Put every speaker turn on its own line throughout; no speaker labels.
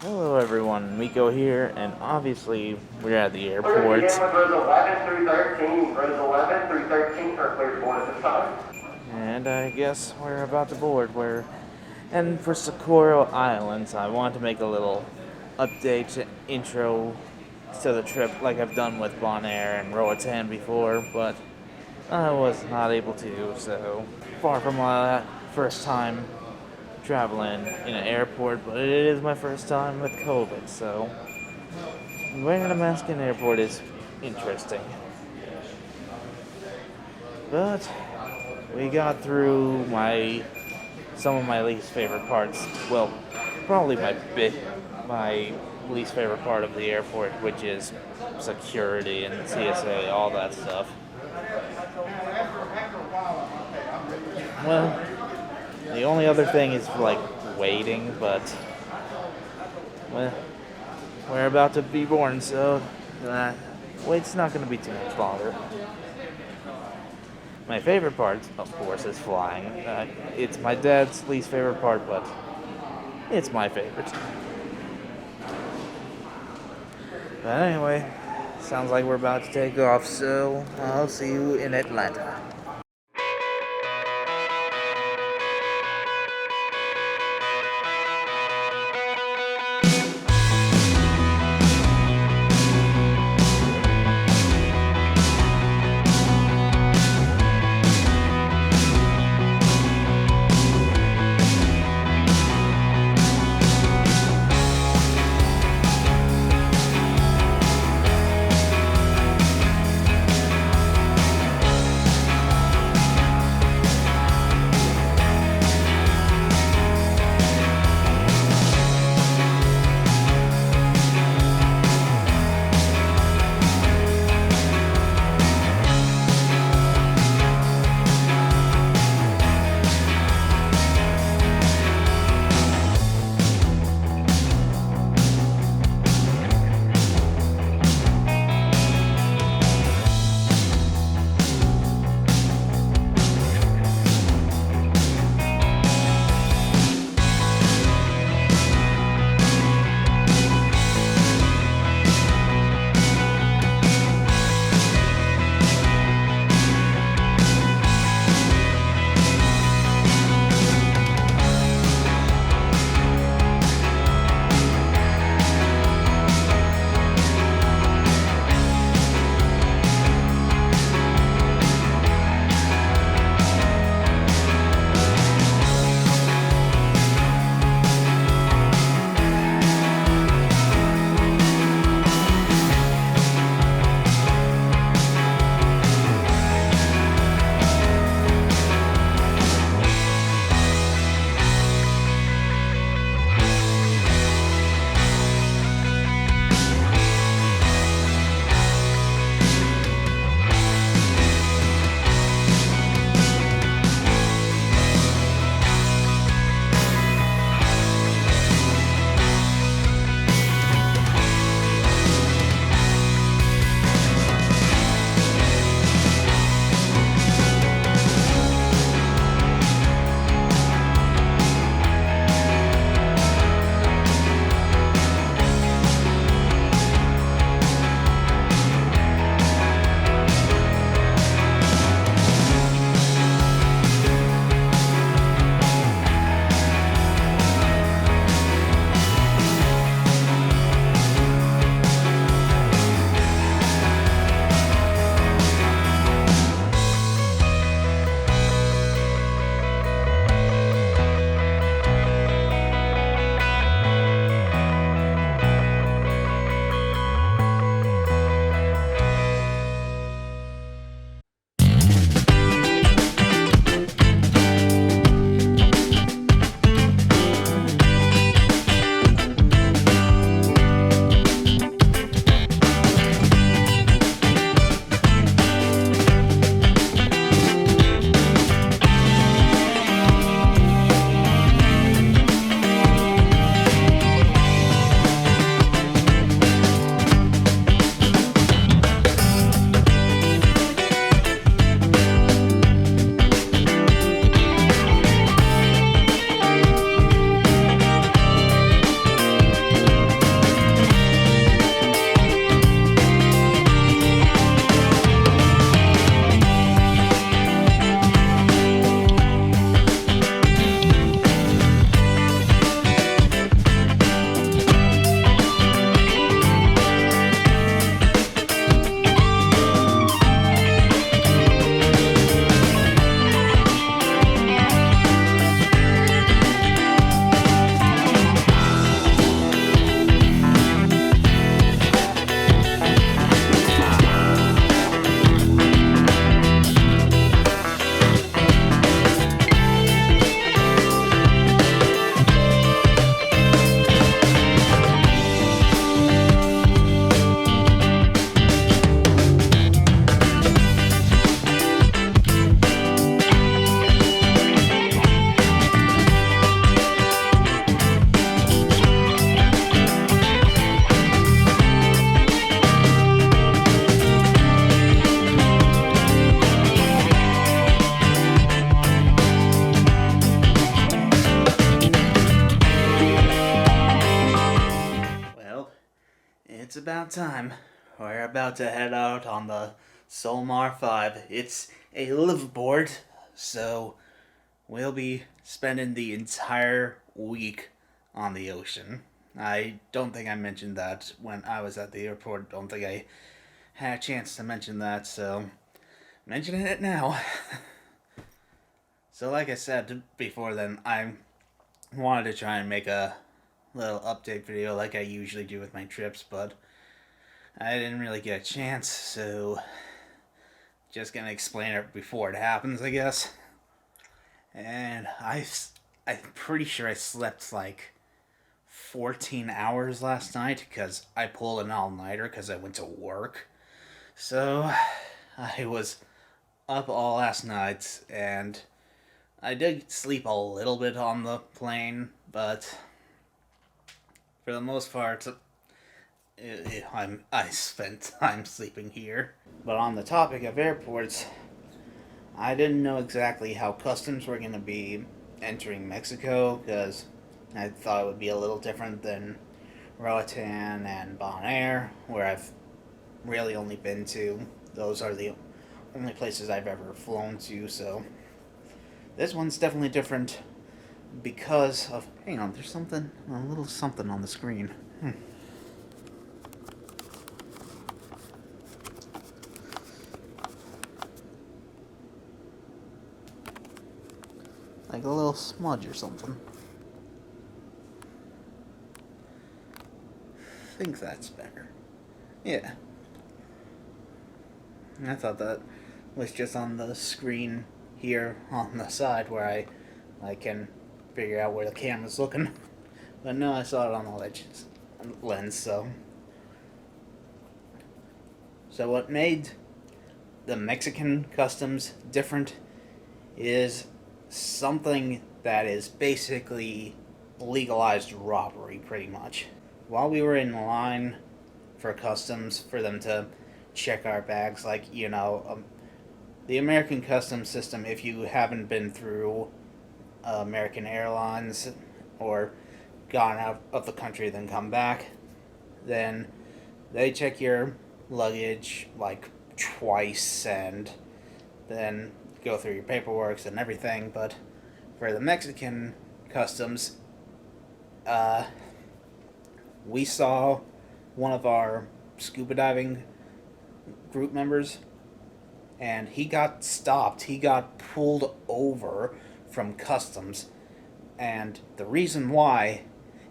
Hello everyone, Miko here, and obviously we're at the
Clear to
airport.
begin with rows 11 through 13. Rows 11 through 13 are clear to board at this time.
And I guess we're about to board. And for Socorro Islands, I want to make a little update intro to the trip like I've done with Bonaire and Roatan before, but I was not able to, so far from my first time traveling in an airport, but it is my first time with COVID, so wearing a mask in an airport is interesting. But we got through some of my least favorite parts. Well, probably my least favorite part of the airport, which is security and TSA, all that stuff. Well, the only other thing is like waiting, but well, we're about to be born, so wait's not going to be too much longer. My favorite part, of course, is flying. It's my dad's least favorite part, but it's my favorite. But anyway, sounds like we're about to take off, so I'll see you in Atlanta. It's about time. We're about to head out on the Solmar 5. It's a liveaboard, so we'll be spending the entire week on the ocean. I don't think I mentioned that when I was at the airport. Don't think I had a chance to mention that, so mentioning it now. So like I said before then, I wanted to try and make a little update video like I usually do with my trips, but I didn't really get a chance, so just gonna explain it before it happens, I guess. And I'm pretty sure I slept like 14 hours last night because I pulled an all-nighter because I went to work. So I was up all last night, and I did sleep a little bit on the plane, but for the most part, I spent time sleeping here. But on the topic of airports, I didn't know exactly how customs were going to be entering Mexico because I thought it would be a little different than Roatan and Bonaire, where I've really only been to. Those are the only places I've ever flown to, so this one's definitely different because of... Hang on, there's something, a little something on the screen. Like a little smudge or something. I think that's better. Yeah. I thought that was just on the screen here on the side where I can figure out where the camera's looking. But no, I saw it on the lens, so. So what made the Mexican customs different is something that is basically legalized robbery, pretty much. While we were in line for customs for them to check our bags, like, the American customs system, if you haven't been through American Airlines or gone out of the country then come back, then they check your luggage like twice and then go through your paperwork and everything. But for the Mexican customs, we saw one of our scuba diving group members, and he got stopped. He got pulled over from customs, and the reason why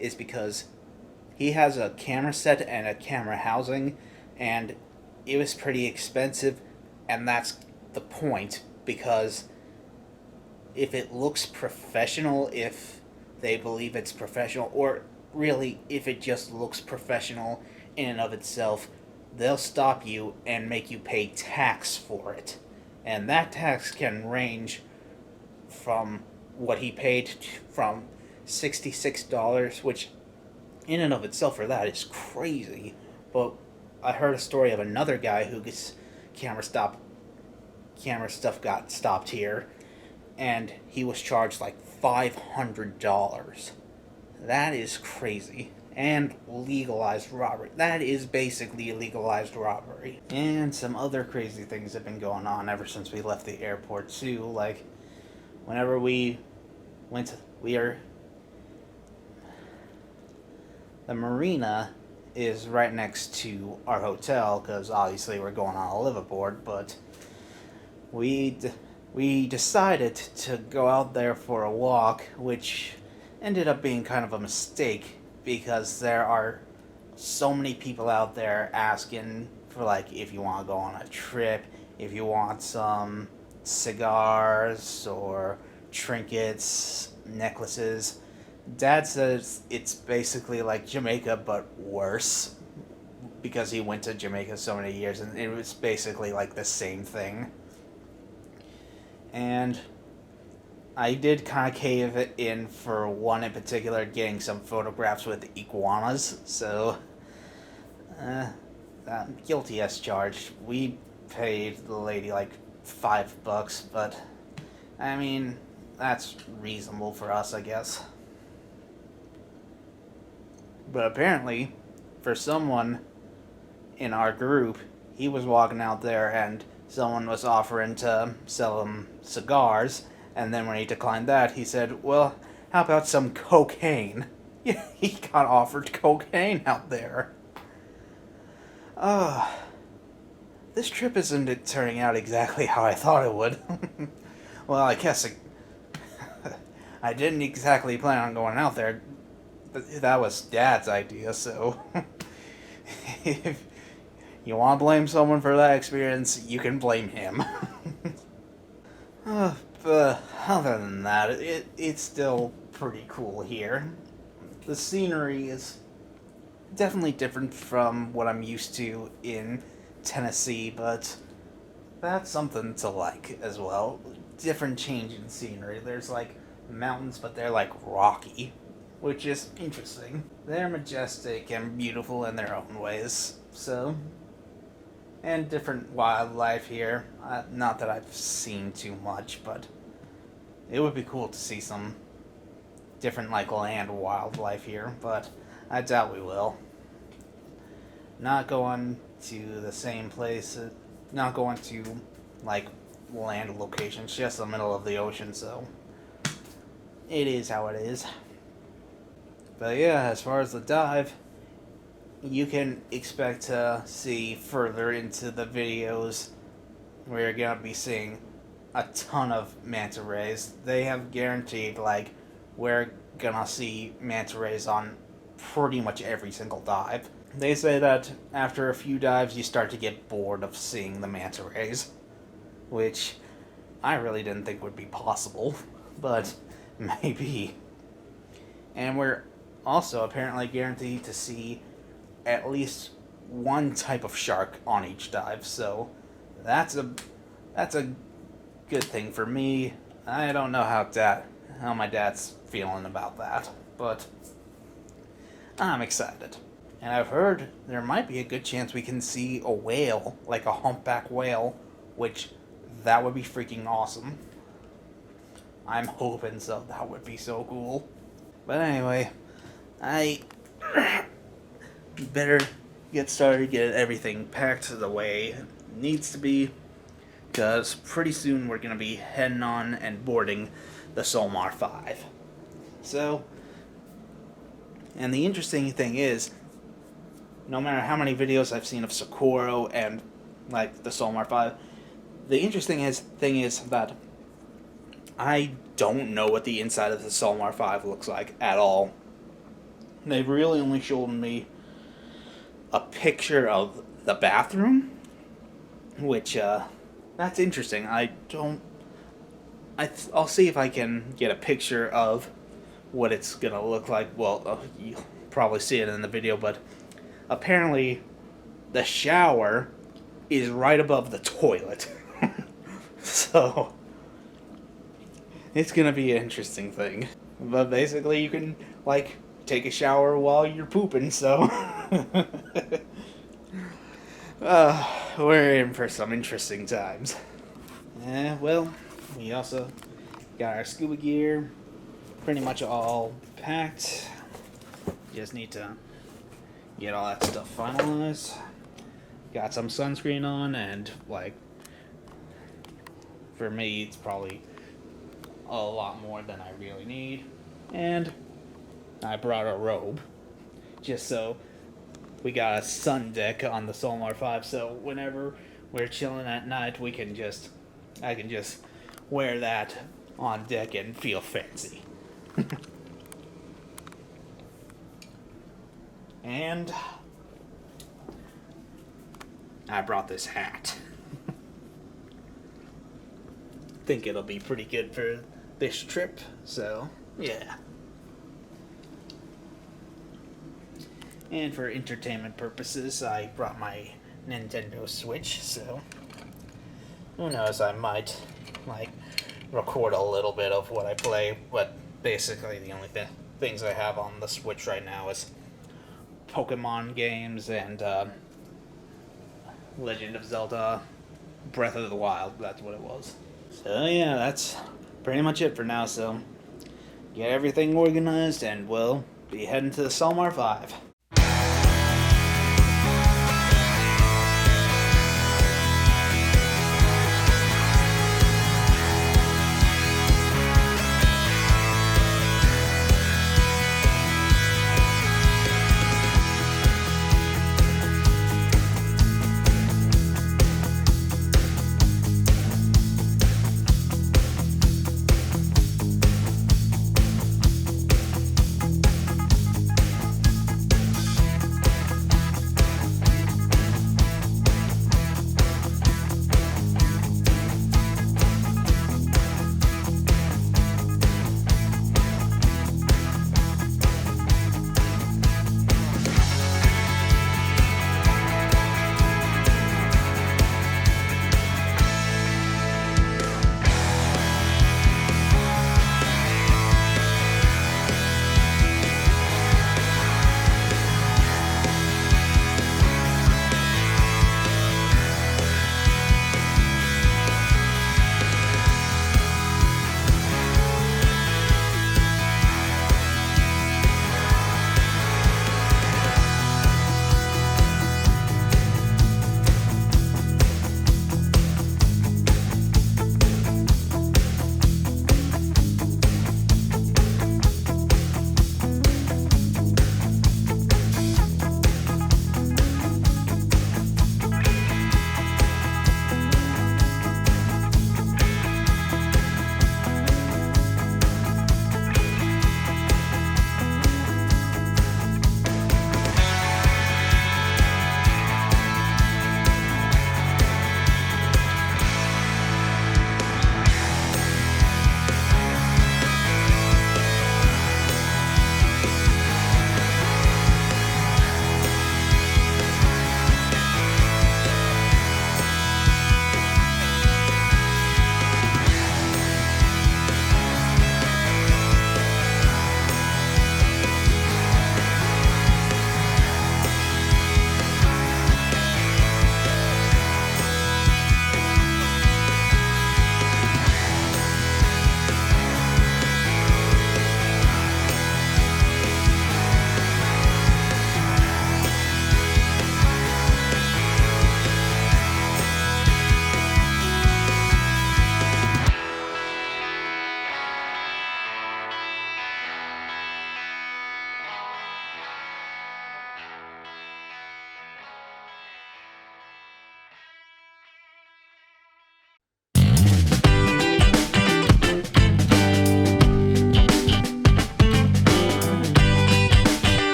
is because he has a camera set and a camera housing, and it was pretty expensive, and that's the point, because if it looks professional, if they believe it's professional, or really if it just looks professional in and of itself, they'll stop you and make you pay tax for it. And that tax can range from what he paid from $66, which in and of itself for that is crazy. But I heard a story of another guy who gets camera stuff got stopped here, and he was charged like $500. That is crazy. And legalized robbery. That is basically legalized robbery. And some other crazy things have been going on ever since we left the airport too. Like, whenever the marina is right next to our hotel, because obviously we're going on a liveaboard, but we decided to go out there for a walk, which ended up being kind of a mistake, because there are so many people out there asking for, like, if you want to go on a trip, if you want some cigars or trinkets, necklaces. Dad says it's basically like Jamaica but worse, because he went to Jamaica so many years, and it was basically like the same thing. And I did kind of cave it in for one in particular, getting some photographs with iguanas, so guilty as charged. We paid the lady like $5, but I mean, that's reasonable for us, I guess. But apparently, for someone
in our group, he was walking out there and someone was offering to sell him cigars, and then when he declined that, he said, well, how about some cocaine? Yeah, he got offered cocaine out there. This trip isn't turning out exactly how I thought it would. Well, I guess I didn't exactly plan on going out there. That was Dad's idea, so if you want to blame someone for that experience, you can blame him. But other than that, it's still pretty cool here. The scenery is definitely different from what I'm used to in Tennessee, but that's something to like as well. Different change in scenery. There's like mountains, but they're like rocky, which is interesting. They're majestic and beautiful in their own ways, so. And different wildlife here. Not that I've seen too much, but it would be cool to see some different like land wildlife here, but I doubt we will. Not going to the same place, not going to like land locations, just the middle of the ocean, so it is how it is. But yeah, as far as the dive, you can expect to see further into the videos where you're gonna be seeing a ton of manta rays. They have guaranteed like we're gonna see manta rays on pretty much every single dive. They say that after a few dives you start to get bored of seeing the manta rays, which I really didn't think would be possible, but maybe. And we're also apparently guaranteed to see at least one type of shark on each dive, so that's a good thing for me. I don't know how my dad's feeling about that, but I'm excited. And I've heard there might be a good chance we can see a whale, like a humpback whale, which that would be freaking awesome. I'm hoping so. That would be so cool. But anyway, I better get started, get everything packed the way it needs to be, because pretty soon we're going to be heading on and boarding the Solmar 5. So, and the interesting thing is, no matter how many videos I've seen of Socorro and like the Solmar 5, the interesting thing is that I don't know what the inside of the Solmar 5 looks like at all. They've really only shown me a picture of the bathroom, which that's interesting. I'll see if I can get a picture of what it's gonna look like. Well, you'll probably see it in the video, but apparently the shower is right above the toilet. So it's gonna be an interesting thing. But basically you can like take a shower while you're pooping, so we're in for some interesting times. Well, we also got our scuba gear pretty much all packed. Just need to get all that stuff finalized. Got some sunscreen on, and like for me it's probably a lot more than I really need. And I brought a robe, just so we got a sun deck on the Solmar 5, so whenever we're chilling at night, I can just wear that on deck and feel fancy. And I brought this hat. Think it'll be pretty good for this trip, so yeah. And for entertainment purposes, I brought my Nintendo Switch, so who knows, I might like record a little bit of what I play, but basically the only things I have on the Switch right now is Pokemon games and Legend of Zelda Breath of the Wild. That's what it was. So yeah, that's pretty much it for now, so get everything organized and we'll be heading to the Solmar 5.